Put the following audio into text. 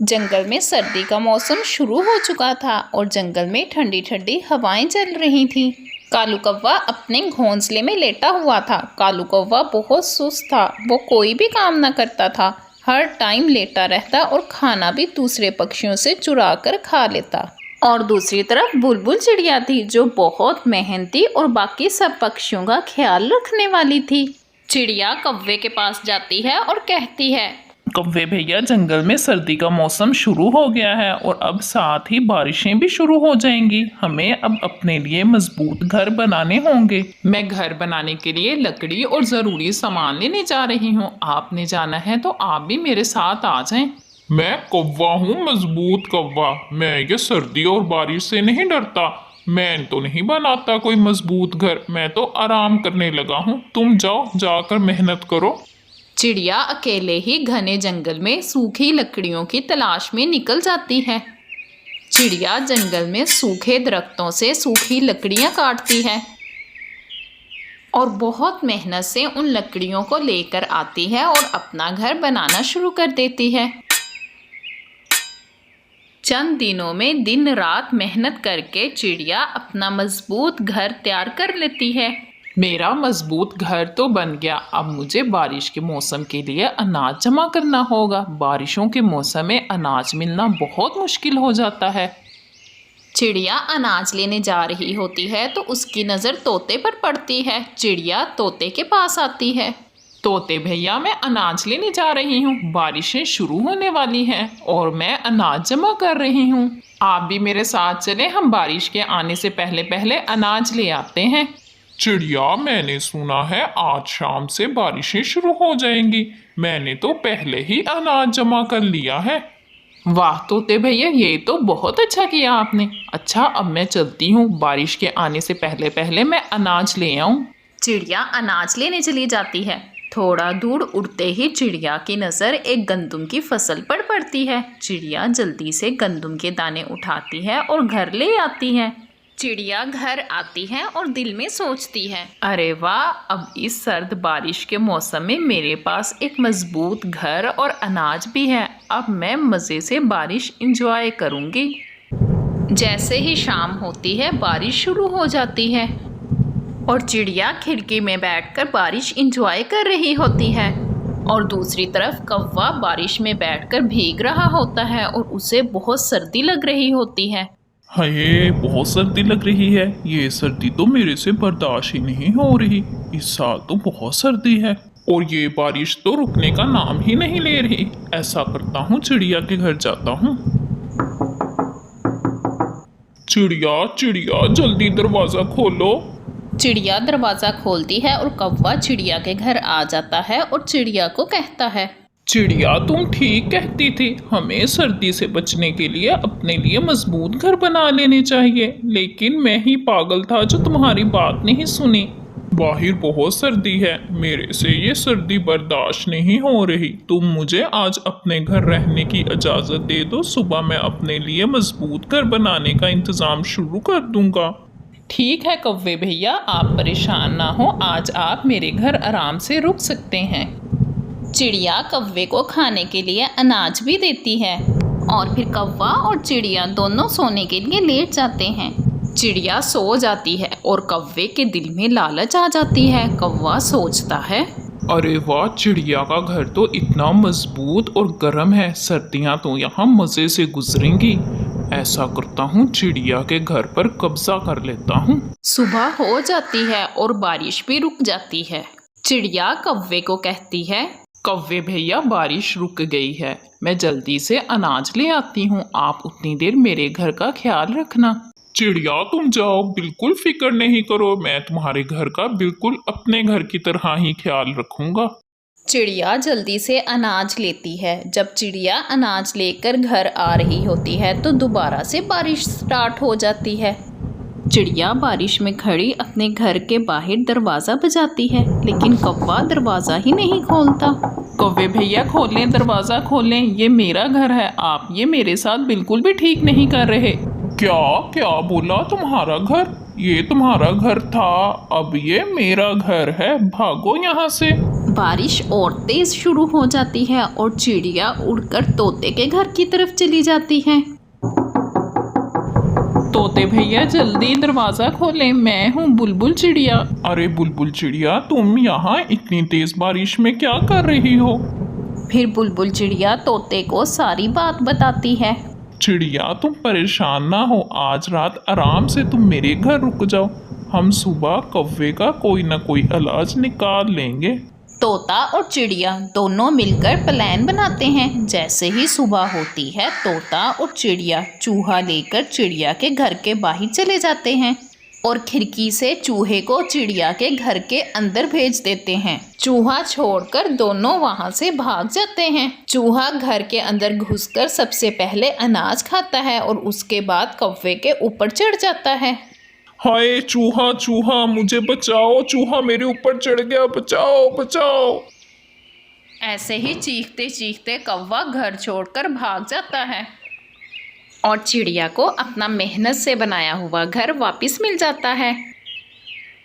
जंगल में सर्दी का मौसम शुरू हो चुका था और जंगल में ठंडी ठंडी हवाएं चल रही थीं। कालू कौवा अपने घोंसले में लेटा हुआ था। कालू कौवा बहुत सुस्त था। वो कोई भी काम न करता था, हर टाइम लेटा रहता और खाना भी दूसरे पक्षियों से चुरा कर खा लेता। और दूसरी तरफ बुलबुल चिड़िया थी जो बहुत मेहनती और बाकी सब पक्षियों का ख्याल रखने वाली थी। चिड़िया कौवे के पास जाती है और कहती है, कौवे भैया, जंगल में सर्दी का मौसम शुरू हो गया है और अब साथ ही बारिशें भी शुरू हो जाएंगी। हमें अब अपने लिए मजबूत घर बनाने होंगे। मैं घर बनाने के लिए लकड़ी और ज़रूरी सामान लेने जा रही हूँ। आपने जाना है तो आप भी मेरे साथ आ जाएं। मैं कौवा हूँ, मजबूत कौवा। मैं ये सर्दी और बारिश से नहीं डरता। मैं तो नहीं बनाता कोई मजबूत घर, मैं तो आराम करने लगा हूँ। तुम जाओ, जाकर मेहनत करो। चिड़िया अकेले ही घने जंगल में सूखी लकड़ियों की तलाश में निकल जाती है। चिड़िया जंगल में सूखे दरख्तों से सूखी लकड़ियां काटती है और बहुत मेहनत से उन लकड़ियों को लेकर आती है और अपना घर बनाना शुरू कर देती है। चंद दिनों में दिन रात मेहनत करके चिड़िया अपना मजबूत घर तैयार कर लेती है। मेरा मजबूत घर तो बन गया। अब मुझे बारिश के मौसम के लिए अनाज जमा करना होगा। बारिशों के मौसम में अनाज मिलना बहुत मुश्किल हो जाता है। चिड़िया अनाज लेने जा रही होती है तो उसकी नज़र तोते पर पड़ती है। चिड़िया तोते के पास आती है। तोते भैया, मैं अनाज लेने जा रही हूँ। बारिशें शुरू होने वाली हैं और मैं अनाज जमा कर रही हूँ। आप भी मेरे साथ चलें, हम बारिश के आने से पहले पहले अनाज ले आते हैं। चिड़िया, मैंने सुना है आज शाम से बारिशें शुरू हो जाएंगी। मैंने तो पहले ही अनाज जमा कर लिया है। वाह तोते भैया, ये तो बहुत अच्छा किया आपने। अच्छा, अब मैं चलती हूँ। बारिश के आने से पहले पहले मैं अनाज ले आऊँ। चिड़िया अनाज लेने चली जाती है। थोड़ा दूर उड़ते ही चिड़िया की नज़र एक गंदम की फसल पर पड़ती है। चिड़िया जल्दी से गंदम के दाने उठाती है और घर ले आती है। चिड़िया घर आती है और दिल में सोचती है, अरे वाह, अब इस सर्द बारिश के मौसम में मेरे पास एक मजबूत घर और अनाज भी है। अब मैं मज़े से बारिश एंजॉय करूँगी। जैसे ही शाम होती है बारिश शुरू हो जाती है और चिड़िया खिड़की में बैठकर बारिश एंजॉय कर रही होती है। और दूसरी तरफ कौवा बारिश में बैठकर भीग रहा होता है और उसे बहुत सर्दी लग रही होती है। हाय, बहुत सर्दी लग रही है। ये सर्दी तो मेरे से बर्दाश्त ही नहीं हो रही। इस साल तो बहुत सर्दी है और ये बारिश तो रुकने का नाम ही नहीं ले रही। ऐसा करता हूँ, चिड़िया के घर जाता हूँ। चिड़िया चिड़िया, जल्दी दरवाजा खोलो। चिड़िया दरवाज़ा खोलती है और कौवा चिड़िया के घर आ जाता है और चिड़िया को कहता है, चिड़िया, तुम ठीक कहती थी। हमें सर्दी से बचने के लिए अपने लिए मजबूत घर बना लेने चाहिए, लेकिन मैं ही पागल था जो तुम्हारी बात नहीं सुनी। बाहर बहुत सर्दी है, मेरे से ये सर्दी बर्दाश्त नहीं हो रही। तुम मुझे आज अपने घर रहने की इजाज़त दे दो। सुबह मैं अपने लिए मजबूत घर बनाने का इंतज़ाम शुरू कर दूंगा। ठीक है कौवे भैया, आप परेशान ना हो। आज आप मेरे घर आराम से रुक सकते हैं। चिड़िया कौवे को खाने के लिए अनाज भी देती है और फिर कौवा और चिड़िया दोनों सोने के लिए लेट जाते हैं। चिड़िया सो जाती है और कौवे के दिल में लालच आ जाती है। कौवा सोचता है, अरे वाह, चिड़िया का घर तो इतना मजबूत और गर्म है। सर्दियाँ तो यहाँ मज़े से गुजरेंगी। ऐसा करता हूँ, चिड़िया के घर पर कब्जा कर लेता हूँ। सुबह हो जाती है और बारिश भी रुक जाती है। चिड़िया कौवे को कहती है, कौवे भैया, बारिश रुक गई है। मैं जल्दी से अनाज ले आती हूँ। आप उतनी देर मेरे घर का ख्याल रखना। चिड़िया, तुम जाओ, बिल्कुल फिक्र नहीं करो। मैं तुम्हारे घर का बिल्कुल अपने घर की तरह ही ख्याल रखूंगा। चिड़िया जल्दी से अनाज लेती है। जब चिड़िया अनाज लेकर घर आ रही होती है तो दोबारा से बारिश स्टार्ट हो जाती है। चिड़िया बारिश में खड़ी अपने घर के बाहर दरवाज़ा बजाती है, लेकिन कौवा दरवाज़ा ही नहीं खोलता। कौवे भैया, खोलें, दरवाज़ा खोलें, ये मेरा घर है। आप ये मेरे साथ बिल्कुल भी ठीक नहीं कर रहे। क्या क्या बोला? तुम्हारा घर? ये तुम्हारा घर था, अब ये मेरा घर है। भागो यहाँ से। बारिश और तेज शुरू हो जाती है और चिड़िया उड़कर तोते के घर की तरफ चली जाती है। तोते भैया जल्दी दरवाजा खोलें, मैं हूँ बुलबुल चिड़िया। अरे बुलबुल चिड़िया, तुम यहाँ इतनी तेज बारिश में क्या कर रही हो? फिर बुलबुल चिड़िया तोते को सारी बात बताती है। चिड़िया तुम परेशान ना हो, आज रात आराम से तुम मेरे घर रुक जाओ, हम सुबह कौवे का कोई ना कोई इलाज निकाल लेंगे। तोता और चिड़िया दोनों मिलकर प्लान बनाते हैं। जैसे ही सुबह होती है तोता और चिड़िया चूहा लेकर चिड़िया के घर के बाहर चले जाते हैं और खिड़की से चूहे को चिड़िया के घर के अंदर भेज देते हैं। चूहा छोड़कर दोनों वहां से भाग जाते हैं। चूहा घर के अंदर घुसकर सबसे पहले अनाज खाता है और उसके बाद कौवे के ऊपर चढ़ जाता है। हाय चूहा चूहा मुझे बचाओ, चूहा मेरे ऊपर चढ़ गया, बचाओ बचाओ। ऐसे ही चीखते चीखते कौवा घर छोड़कर भाग जाता है और चिड़िया को अपना मेहनत से बनाया हुआ घर वापस मिल जाता है।